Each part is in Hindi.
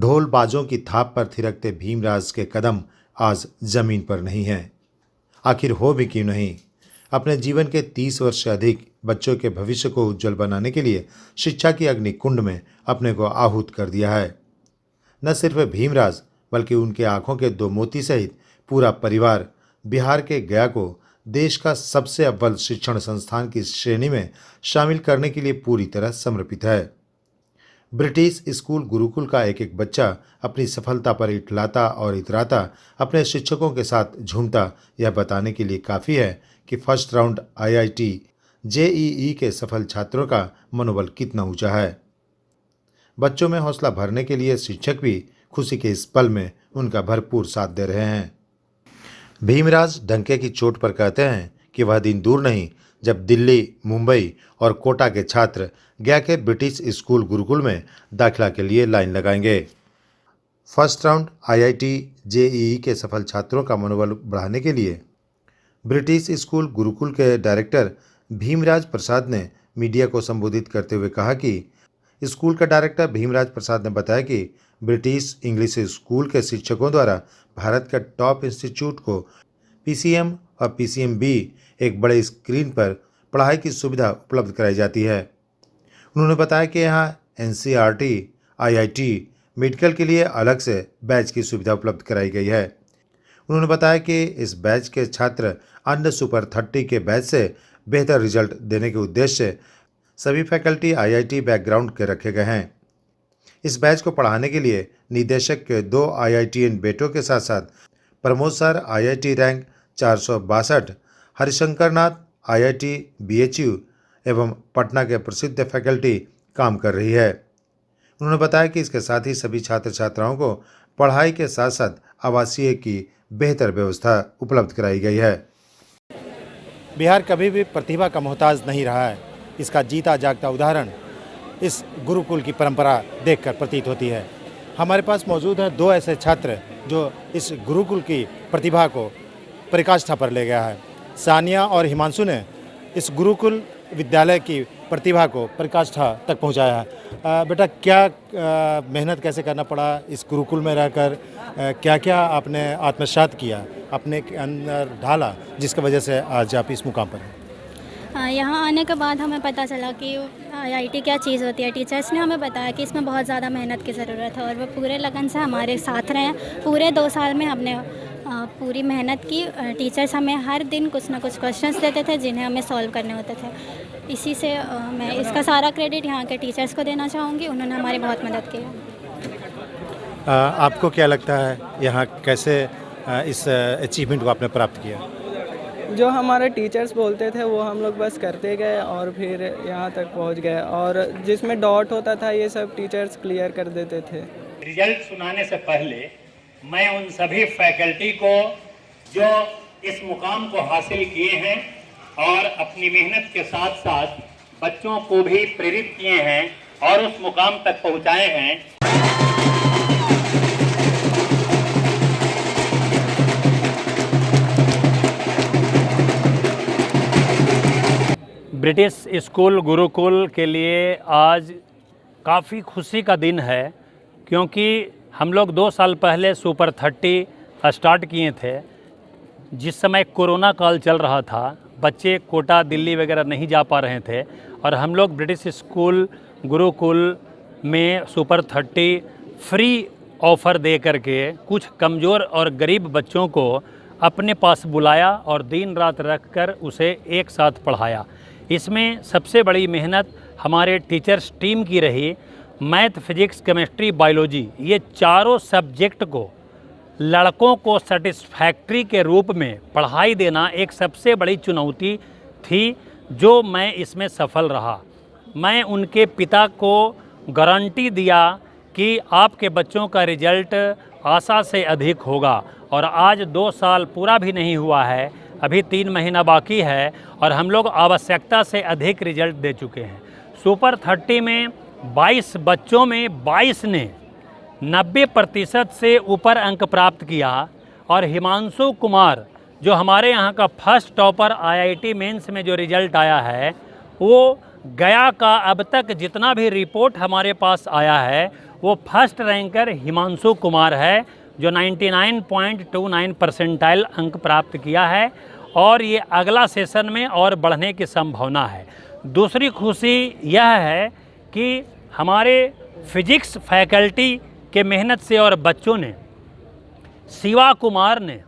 ढोल बाजों की थाप पर थिरकते भीमराज के कदम आज जमीन पर नहीं हैं। आखिर हो भी क्यों नहीं? अपने जीवन के 30 वर्ष से अधिक बच्चों के भविष्य को उज्जवल बनाने के लिए शिक्षा की अग्नि कुंड में अपने को आहूत कर दिया है। न सिर्फ भीमराज बल्कि उनके आंखों के दो मोती सहित पूरा परिवार बिहार के गया को देश का सबसे अव्वल शिक्षण संस्थान की श्रेणी में शामिल करने के लिए पूरी तरह समर्पित है। ब्रिटिश स्कूल गुरुकुल का एक एक बच्चा अपनी सफलता पर इठलाता और इतराता अपने शिक्षकों के साथ झूमता यह बताने के लिए काफ़ी है कि फर्स्ट राउंड आईआईटी जेईई के सफल छात्रों का मनोबल कितना ऊंचा है। बच्चों में हौसला भरने के लिए शिक्षक भी खुशी के इस पल में उनका भरपूर साथ दे रहे हैं। भीमराज डंके की चोट पर कहते हैं कि वह दिन दूर नहीं जब दिल्ली, मुंबई और कोटा के छात्र गया के ब्रिटिश स्कूल गुरुकुल में दाखिला के लिए लाइन लगाएंगे। फर्स्ट राउंड आईआईटी जेईई के सफल छात्रों का मनोबल बढ़ाने के लिए ब्रिटिश स्कूल गुरुकुल के डायरेक्टर भीमराज प्रसाद ने मीडिया को संबोधित करते हुए कहा कि स्कूल का डायरेक्टर भीमराज प्रसाद ने बताया कि ब्रिटिश इंग्लिश स्कूल के शिक्षकों द्वारा भारत के टॉप इंस्टीट्यूट को पीसीएम और पीसीएमबी एक बड़े स्क्रीन पर पढ़ाई की सुविधा उपलब्ध कराई जाती है। उन्होंने बताया कि यहाँ एनसीईआरटी, आईआईटी, मेडिकल के लिए अलग से बैच की सुविधा उपलब्ध कराई गई है। उन्होंने बताया कि इस बैच के छात्र अन्य सुपर 30 के बैच से बेहतर रिजल्ट देने के उद्देश्य से सभी फैकल्टी आईआईटी बैकग्राउंड के रखे गए हैं। इस बैच को पढ़ाने के लिए निदेशक के 2 आईआईटीएन बेटों के साथ साथ Pramod sir IIT rank 462, Harishankar Nath IIT BHU एवं पटना के प्रसिद्ध फैकल्टी काम कर रही है। उन्होंने बताया कि इसके साथ ही सभी छात्र छात्राओं को पढ़ाई के साथ साथ आवासीय की बेहतर व्यवस्था उपलब्ध कराई गई है। बिहार कभी भी प्रतिभा का मोहताज नहीं रहा है। इसका जीता जागता उदाहरण इस गुरुकुल की परंपरा देखकर प्रतीत होती है। हमारे पास मौजूद हैं 2 ऐसे छात्र जो इस गुरुकुल की प्रतिभा को पराकाष्ठा पर ले गया है। सानिया और हिमांशु ने इस गुरुकुल विद्यालय की प्रतिभा को पराकाष्ठा तक पहुंचाया है। बेटा, क्या मेहनत कैसे करना पड़ा इस गुरुकुल में रहकर? क्या क्या आपने आत्मसात किया, अपने के अंदर ढाला, जिसकी वजह से आज आप इस मुकाम पर हैं? यहाँ आने के बाद हमें पता चला कि आईआईटी क्या चीज़ होती है। टीचर्स ने हमें बताया कि इसमें बहुत ज़्यादा मेहनत की ज़रूरत है और वो पूरे लगन से हमारे साथ रहे। पूरे 2 साल में हमने पूरी मेहनत की। टीचर्स हमें हर दिन कुछ ना कुछ क्वेश्चंस देते थे जिन्हें हमें सॉल्व करने होते थे। इसी से मैं इसका सारा क्रेडिट यहाँ के टीचर्स को देना चाहूँगी। उन्होंने हमारी बहुत मदद की है। आपको क्या लगता है यहाँ कैसे इस अचीवमेंट को आपने प्राप्त किया? जो हमारे टीचर्स बोलते थे वो हम लोग बस करते गए और फिर यहाँ तक पहुँच गए, और जिसमें डाउट होता था ये सब टीचर्स क्लियर कर देते थे। रिजल्ट सुनाने से पहले मैं उन सभी फैकल्टी को जो इस मुकाम को हासिल किए हैं और अपनी मेहनत के साथ साथ बच्चों को भी प्रेरित किए हैं और उस मुकाम तक पहुँचाए हैं। ब्रिटिश स्कूल गुरुकुल के लिए आज काफ़ी खुशी का दिन है, क्योंकि हम लोग 2 साल पहले सुपर 30 स्टार्ट किए थे। जिस समय कोरोना काल चल रहा था, बच्चे कोटा, दिल्ली वगैरह नहीं जा पा रहे थे और हम लोग ब्रिटिश स्कूल गुरुकुल में सुपर 30 फ्री ऑफ़र दे करके कुछ कमज़ोर और गरीब बच्चों को अपने पास बुलाया और दिन रात रख कर उसे एक साथ पढ़ाया। इसमें सबसे बड़ी मेहनत हमारे टीचर्स टीम की रही। मैथ, फिजिक्स, केमिस्ट्री, बायोलॉजी, ये चारों सब्जेक्ट को लड़कों को सेटिस्फैक्ट्री के रूप में पढ़ाई देना एक सबसे बड़ी चुनौती थी, जो मैं इसमें सफल रहा। मैं उनके पिता को गारंटी दिया कि आपके बच्चों का रिजल्ट आशा से अधिक होगा, और आज 2 साल पूरा भी नहीं हुआ है, अभी 3 महीना बाकी है और हम लोग आवश्यकता से अधिक रिजल्ट दे चुके हैं। सुपर 30 में 22 बच्चों में 22 ने 90% से ऊपर अंक प्राप्त किया, और हिमांशु कुमार जो हमारे यहाँ का फर्स्ट टॉपर आईआईटी मेंस में जो रिजल्ट आया है वो गया का अब तक जितना भी रिपोर्ट हमारे पास आया है वो फर्स्ट रैंकर हिमांशु कुमार है, जो 99.29 परसेंटाइल अंक प्राप्त किया है और ये अगला सेशन में और बढ़ने की संभावना है। दूसरी खुशी यह है कि हमारे फिजिक्स फैकल्टी के मेहनत से और बच्चों ने, शिवा कुमार ने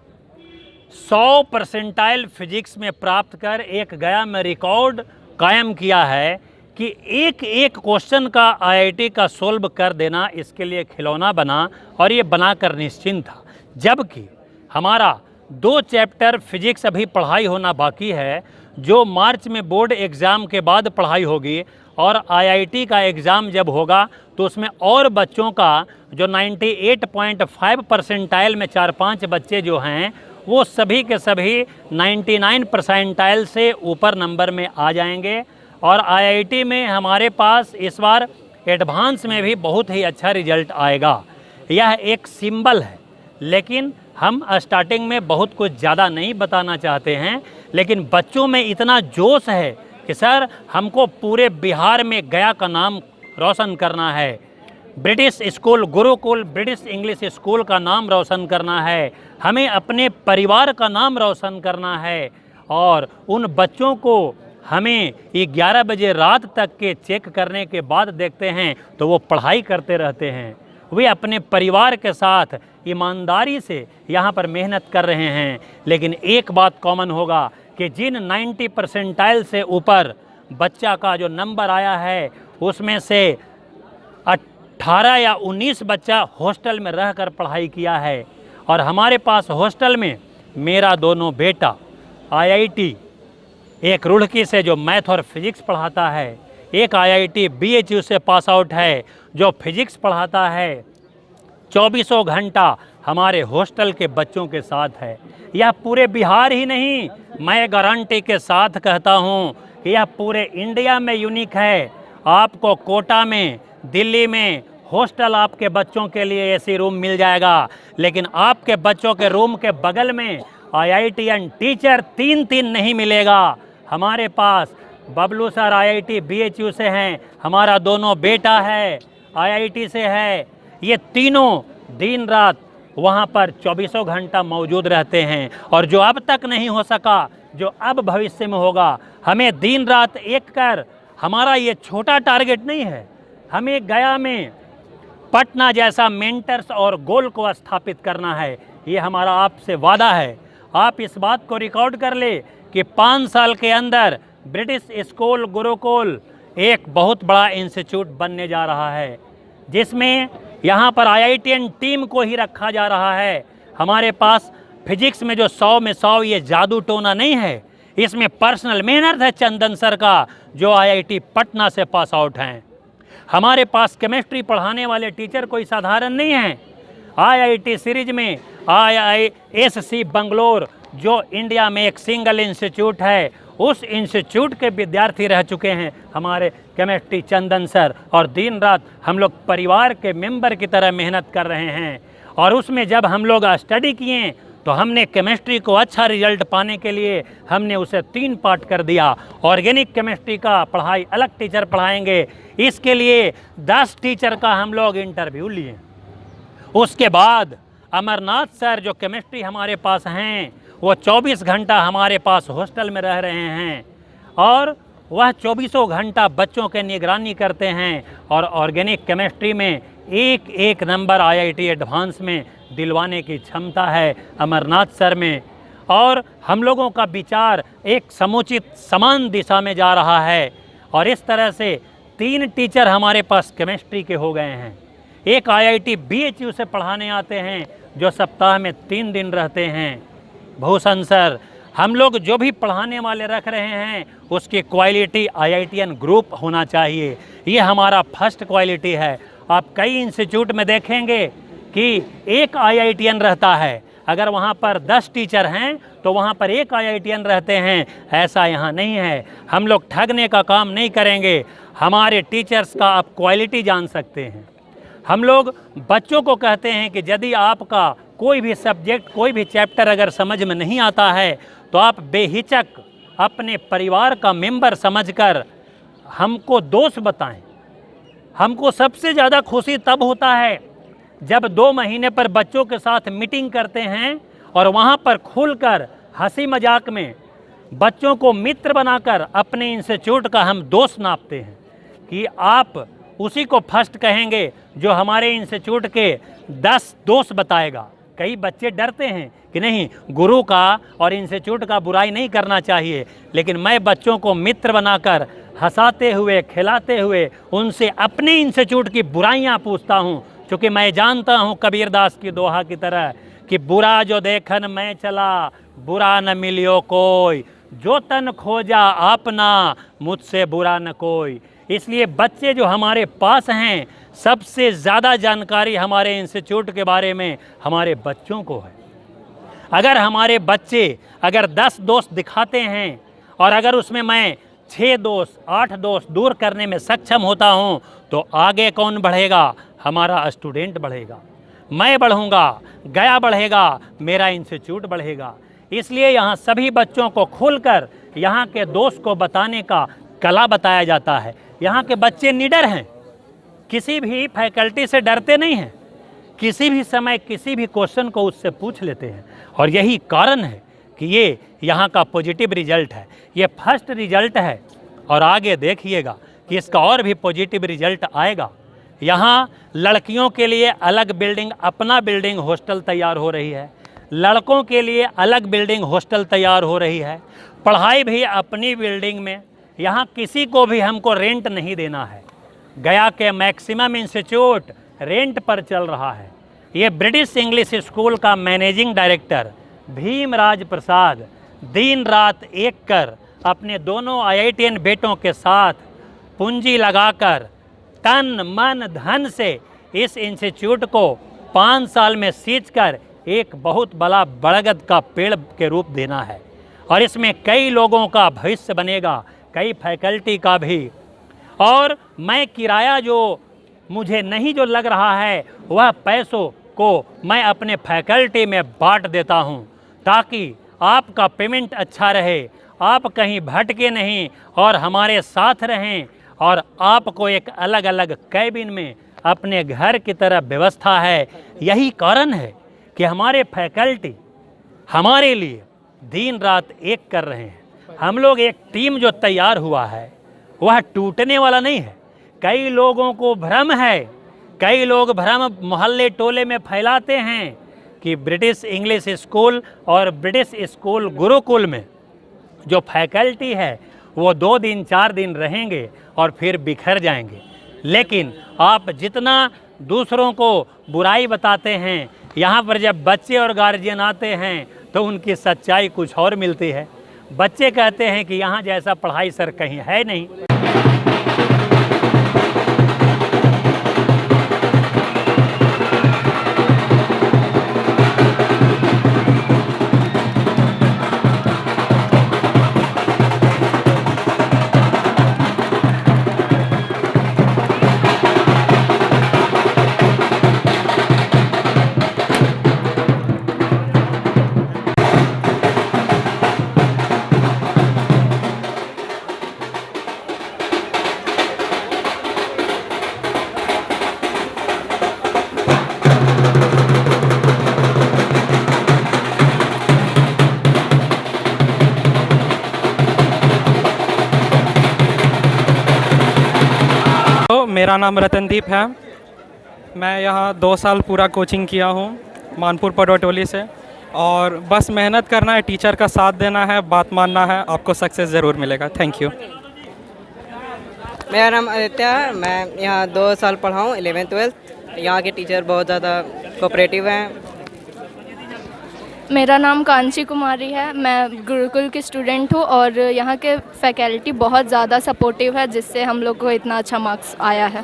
100 परसेंटाइल फिजिक्स में प्राप्त कर एक गया में रिकॉर्ड कायम किया है कि एक एक क्वेश्चन का आईआईटी का सोल्व कर देना इसके लिए खिलौना बना और ये बनाकर निश्चिंत था। जबकि हमारा 2 चैप्टर फिजिक्स अभी पढ़ाई होना बाकी है, जो मार्च में बोर्ड एग्ज़ाम के बाद पढ़ाई होगी और आईआईटी का एग्ज़ाम जब होगा तो उसमें और बच्चों का जो 98.5 परसेंटाइल में 4-5 बच्चे जो हैं वो सभी के सभी 99 परसेंटाइल से ऊपर नंबर में आ जाएंगे। और आईआईटी में हमारे पास इस बार एडवांस में भी बहुत ही अच्छा रिजल्ट आएगा। यह एक सिंबल है, लेकिन हम स्टार्टिंग में बहुत कुछ ज़्यादा नहीं बताना चाहते हैं, लेकिन बच्चों में इतना जोश है कि सर हमको पूरे बिहार में गया का नाम रोशन करना है, British school Gurukul British English school का नाम रोशन करना है, हमें अपने परिवार का नाम रोशन करना है। और उन बच्चों को हमें 11 बजे रात तक के चेक करने के बाद देखते हैं तो वो पढ़ाई करते रहते हैं, वे अपने परिवार के साथ ईमानदारी से यहाँ पर मेहनत कर रहे हैं। लेकिन एक बात कॉमन होगा कि जिन 90 परसेंटाइल से ऊपर बच्चा का जो नंबर आया है उसमें से 18 या 19 बच्चा हॉस्टल में रहकर पढ़ाई किया है। और हमारे पास हॉस्टल में मेरा दोनों बेटा आईआईटी, एक रुड़की से जो मैथ और फिजिक्स पढ़ाता है, एक आईआईटी बीएचयू से पास आउट है जो फिजिक्स पढ़ाता है, 24 घंटा हमारे हॉस्टल के बच्चों के साथ है। यह पूरे बिहार ही नहीं, मैं गारंटी के साथ कहता हूँ कि यह पूरे इंडिया में यूनिक है। आपको कोटा में, दिल्ली में हॉस्टल आपके बच्चों के लिए एसी रूम मिल जाएगा, लेकिन आपके बच्चों के रूम के बगल में आईआईटीएन टीचर 3 नहीं मिलेगा। हमारे पास बबलू सर आईआईटी बीएचयू से हैं, हमारा दोनों बेटा है आईआईटी से है, ये तीनों दिन रात वहाँ पर 24 घंटा मौजूद रहते हैं। और जो अब तक नहीं हो सका, जो अब भविष्य में होगा, हमें दिन रात एक कर, हमारा ये छोटा टारगेट नहीं है, हमें गया में पटना जैसा मेंटर्स और गोल को स्थापित करना है। ये हमारा आपसे वादा है। आप इस बात को रिकॉर्ड कर ले कि 5 साल के अंदर ब्रिटिश स्कूल गुरुकुल एक बहुत बड़ा इंस्टीट्यूट बनने जा रहा है, जिसमें यहाँ पर आईआईटीएन टीम को ही रखा जा रहा है। हमारे पास फिजिक्स में जो 100 में 100 ये जादू टोना नहीं है, इसमें पर्सनल मेहनत है चंदन सर का, जो आईआईटी पटना से पास आउट हैं। हमारे पास केमिस्ट्री पढ़ाने वाले टीचर कोई साधारण नहीं हैं। आईआईटी सीरीज में IISc बंगलोर, जो इंडिया में एक सिंगल इंस्टीट्यूट है, उस इंस्टीट्यूट के विद्यार्थी रह चुके हैं हमारे केमिस्ट्री चंदन सर। और दिन रात हम लोग परिवार के मेंबर की तरह मेहनत कर रहे हैं। और उसमें जब हम लोग स्टडी किए तो हमने केमिस्ट्री को अच्छा रिजल्ट पाने के लिए हमने उसे 3 पार्ट कर दिया। ऑर्गेनिक केमिस्ट्री का पढ़ाई अलग टीचर पढ़ाएंगे, इसके लिए 10 टीचर का हम लोग इंटरव्यू लिए। उसके बाद अमरनाथ सर जो केमिस्ट्री हमारे पास हैं, वो 24 घंटा हमारे पास हॉस्टल में रह रहे हैं और वह 24 घंटा बच्चों के निगरानी करते हैं। और ऑर्गेनिक केमिस्ट्री में एक नंबर आईआईटी एडवांस में दिलवाने की क्षमता है अमरनाथ सर में। और हम लोगों का विचार एक समुचित समान दिशा में जा रहा है। और इस तरह से 3 टीचर हमारे पास केमिस्ट्री के हो गए हैं। एक आईआईटी बीएचयू से पढ़ाने आते हैं, जो सप्ताह में 3 दिन रहते हैं। भूषण सर, हम लोग जो भी पढ़ाने वाले रख रहे हैं उसकी क्वालिटी आईआईटीएन ग्रुप होना चाहिए, ये हमारा फर्स्ट क्वालिटी है। आप कई इंस्टीट्यूट में देखेंगे कि एक आईआईटीएन रहता है, अगर वहाँ पर 10 टीचर हैं तो वहाँ पर एक आईआईटीएन रहते हैं। ऐसा यहाँ नहीं है। हम लोग ठगने का काम नहीं करेंगे। हमारे टीचर्स का आप क्वालिटी जान सकते हैं। हम लोग बच्चों को कहते हैं कि यदि आपका कोई भी सब्जेक्ट, कोई भी चैप्टर अगर समझ में नहीं आता है तो आप बेहिचक अपने परिवार का मेंबर समझकर हमको दोष बताएं। हमको सबसे ज़्यादा खुशी तब होता है जब 2 महीने पर बच्चों के साथ मीटिंग करते हैं और वहाँ पर खुलकर हंसी मजाक में बच्चों को मित्र बनाकर अपने इंस्टीट्यूट का हम दोष नापते हैं कि आप उसी को फर्स्ट कहेंगे जो हमारे इंस्टीट्यूट के 10 दोष बताएगा। कई बच्चे डरते हैं कि नहीं, गुरु का और इंस्टीट्यूट का बुराई नहीं करना चाहिए, लेकिन मैं बच्चों को मित्र बनाकर हंसाते हुए खिलाते हुए उनसे अपने इंस्टीट्यूट की बुराइयां पूछता हूं, क्योंकि मैं जानता हूं कबीरदास की दोहा की तरह कि बुरा जो देखन मैं चला बुरा न मिलियो कोई, जो तन खोजा अपना मुझसे बुरा न कोई। इसलिए बच्चे जो हमारे पास हैं, सबसे ज़्यादा जानकारी हमारे इंस्टीट्यूट के बारे में हमारे बच्चों को है। अगर हमारे बच्चे अगर 10 दोस्त दिखाते हैं और अगर उसमें मैं 6 दोस्त 8 दोस्त दूर करने में सक्षम होता हूं, तो आगे कौन बढ़ेगा? हमारा स्टूडेंट बढ़ेगा, मैं बढ़ूंगा, गया बढ़ेगा, मेरा इंस्टीट्यूट बढ़ेगा। इसलिए यहाँ सभी बच्चों को खुलकर यहाँ के दोस्त को बताने का कला बताया जाता है। यहाँ के बच्चे निडर हैं, किसी भी फैकल्टी से डरते नहीं हैं, किसी भी समय किसी भी क्वेश्चन को उससे पूछ लेते हैं। और यही कारण है कि ये यहाँ का पॉजिटिव रिजल्ट है, ये फर्स्ट रिजल्ट है और आगे देखिएगा कि इसका और भी पॉजिटिव रिजल्ट आएगा। यहाँ लड़कियों के लिए अलग बिल्डिंग, अपना बिल्डिंग हॉस्टल तैयार हो रही है, लड़कों के लिए अलग बिल्डिंग हॉस्टल तैयार हो रही है, पढ़ाई भी अपनी बिल्डिंग में। यहाँ किसी को भी हमको रेंट नहीं देना है। गया के मैक्सिमम इंस्टीट्यूट रेंट पर चल रहा है। ये ब्रिटिश इंग्लिश स्कूल का मैनेजिंग डायरेक्टर भीमराज प्रसाद दिन रात एक कर अपने दोनों IITian बेटों के साथ पूंजी लगाकर तन मन धन से इस इंस्टीट्यूट को 5 साल में सींचकर एक बहुत बड़ा बरगद का पेड़ के रूप देना है। और इसमें कई लोगों का भविष्य बनेगा, कई फैकल्टी का भी। और मैं किराया जो मुझे नहीं जो लग रहा है, वह पैसों को मैं अपने फैकल्टी में बांट देता हूं, ताकि आपका पेमेंट अच्छा रहे, आप कहीं भटके नहीं और हमारे साथ रहें। और आपको एक अलग अलग कैबिन में अपने घर की तरह व्यवस्था है। यही कारण है कि हमारे फैकल्टी हमारे लिए दिन रात एक कर रहे हैं। हम लोग एक टीम जो तैयार हुआ है वह टूटने वाला नहीं है। कई लोगों को भ्रम है, कई लोग भ्रम मोहल्ले टोले में फैलाते हैं कि ब्रिटिश इंग्लिश स्कूल और ब्रिटिश स्कूल गुरुकुल में जो फैकल्टी है वो 2 दिन 4 दिन रहेंगे और फिर बिखर जाएंगे। लेकिन आप जितना दूसरों को बुराई बताते हैं, यहाँ पर जब बच्चे और गार्जियन आते हैं तो उनकी सच्चाई कुछ और मिलती है। बच्चे कहते हैं कि यहाँ जैसा पढ़ाई सर कहीं है नहीं। मेरा नाम रतनदीप है। मैं यहाँ 2 साल पूरा कोचिंग किया हूँ मानपुर पडोटोली से। और बस मेहनत करना है, टीचर का साथ देना है, बात मानना है, आपको सक्सेस ज़रूर मिलेगा। Thank you. मेरा नाम आदित्य है। मैं यहाँ 2 साल पढ़ा हूँ 11th 12th। यहाँ के टीचर बहुत ज़्यादा कोऑपरेटिव हैं। मेरा नाम कांची कुमारी है। मैं गुरुकुल की स्टूडेंट हूँ और यहाँ के फैकल्टी बहुत ज़्यादा सपोर्टिव है, जिससे हम लोग को इतना अच्छा मार्क्स आया है।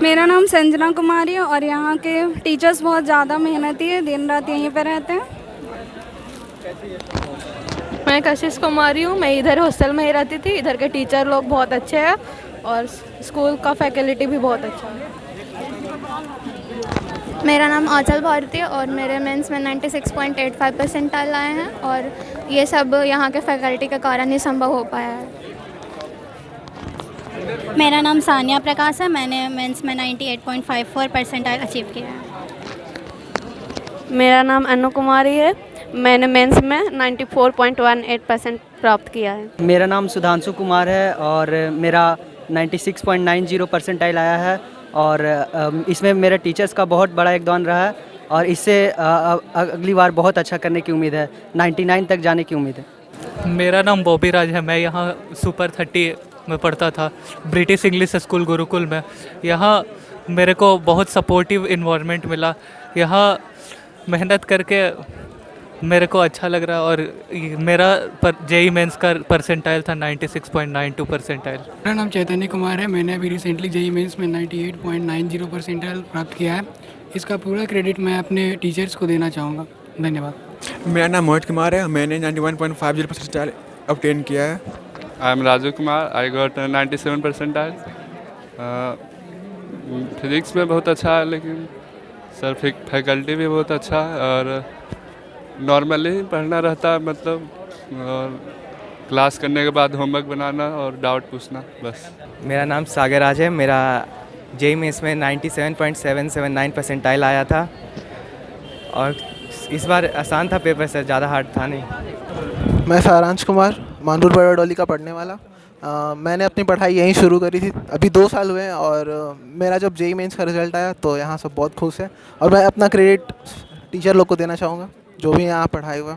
मेरा नाम संजना कुमारी है और यहाँ के टीचर्स बहुत ज़्यादा मेहनती है, दिन रात यहीं पर रहते हैं। मैं कशिश कुमारी हूँ। मैं इधर हॉस्टल में ही रहती थी। इधर के टीचर लोग बहुत अच्छे हैं और स्कूल का फैकल्टी भी बहुत अच्छा है। मेरा नाम आंचल भारती है और मेरे मेंस में 96.85 परसेंटाइल आए हैं और ये सब यहाँ के फैकल्टी के कारण ही संभव हो पाया है। मेरा नाम सानिया प्रकाश है। मैंने मेंस में 98.54 परसेंटाइल अचीव किया है। मेरा नाम अनु कुमारी है। मैंने मेंस में 94.18% प्राप्त किया है। मेरा नाम सुधांशु कुमार है और मेरा 96.90 परसेंटाइल आया है और इसमें मेरे टीचर्स का बहुत बड़ा योगदान रहा है और इससे अगली बार बहुत अच्छा करने की उम्मीद है। 99 तक जाने की उम्मीद है। मेरा नाम बॉबी राज है। मैं यहाँ सुपर 30 में पढ़ता था, ब्रिटिश इंग्लिश स्कूल गुरुकुल में। यहाँ मेरे को बहुत सपोर्टिव इन्वायरमेंट मिला। यहाँ मेहनत करके मेरे को अच्छा लग रहा है और मेरा जेई मेंस का परसेंटाइल था 96.92 परसेंटाइल। मेरा नाम चैतन्य कुमार है। मैंने अभी रिसेंटली जेई मेंस में 98.90 परसेंटाइल प्राप्त किया है। इसका पूरा क्रेडिट मैं अपने टीचर्स को देना चाहूँगा। धन्यवाद। मेरा नाम मोहित कुमार है। मैंने 91.50 परसेंटाइल ऑब्टेन किया है। I am Raju Kumar. I got 97 percentile. Physics में बहुत अच्छा है, लेकिन सर फैकल्टी भी बहुत अच्छा है और नॉर्मली पढ़ना रहता है, मतलब और क्लास करने के बाद होमवर्क बनाना और डाउट पूछना, बस। मेरा नाम सागर राज है। मेरा जेई मेंस में 97.779 परसेंटाइल आया था और इस बार आसान था पेपर से, ज़्यादा हार्ड था नहीं। मैं सारांश कुमार, मानपुर बड़ोली का पढ़ने वाला। मैंने अपनी पढ़ाई यहीं शुरू करी थी। अभी 2 साल हुए हैं और मेरा जब जेई मेंस का रिज़ल्ट आया तो यहाँ सब बहुत खुश हैं और मैं अपना क्रेडिट टीचर लोग को देना चाहूँगा जो भी यहाँ पढ़ाई हुआ।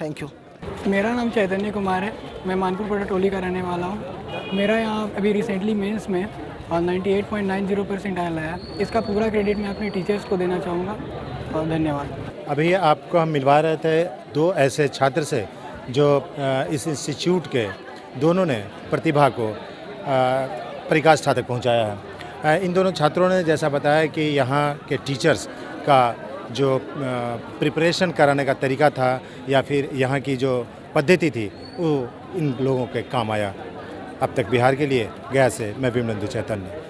Thank you. मेरा नाम चैतन्य कुमार है। मैं मानपुर पड़ोली का रहने वाला हूँ। मेरा यहाँ अभी रिसेंटली मेंस में 98.90 परसेंटाइल आया। इसका पूरा क्रेडिट मैं अपने टीचर्स को देना चाहूँगा और धन्यवाद। अभी आपको हम मिलवा रहे थे 2 ऐसे छात्र से जो इस इंस्टीट्यूट के दोनों ने प्रतिभा को पराकाष्ठा तक पहुंचाया है। इन दोनों छात्रों ने जैसा बताया कि यहाँ के टीचर्स का जो प्रिपरेशन कराने का तरीका था या फिर यहाँ की जो पद्धति थी वो इन लोगों के काम आया। अब तक बिहार के लिए गया से मैं विमलेंदु चैतन्य।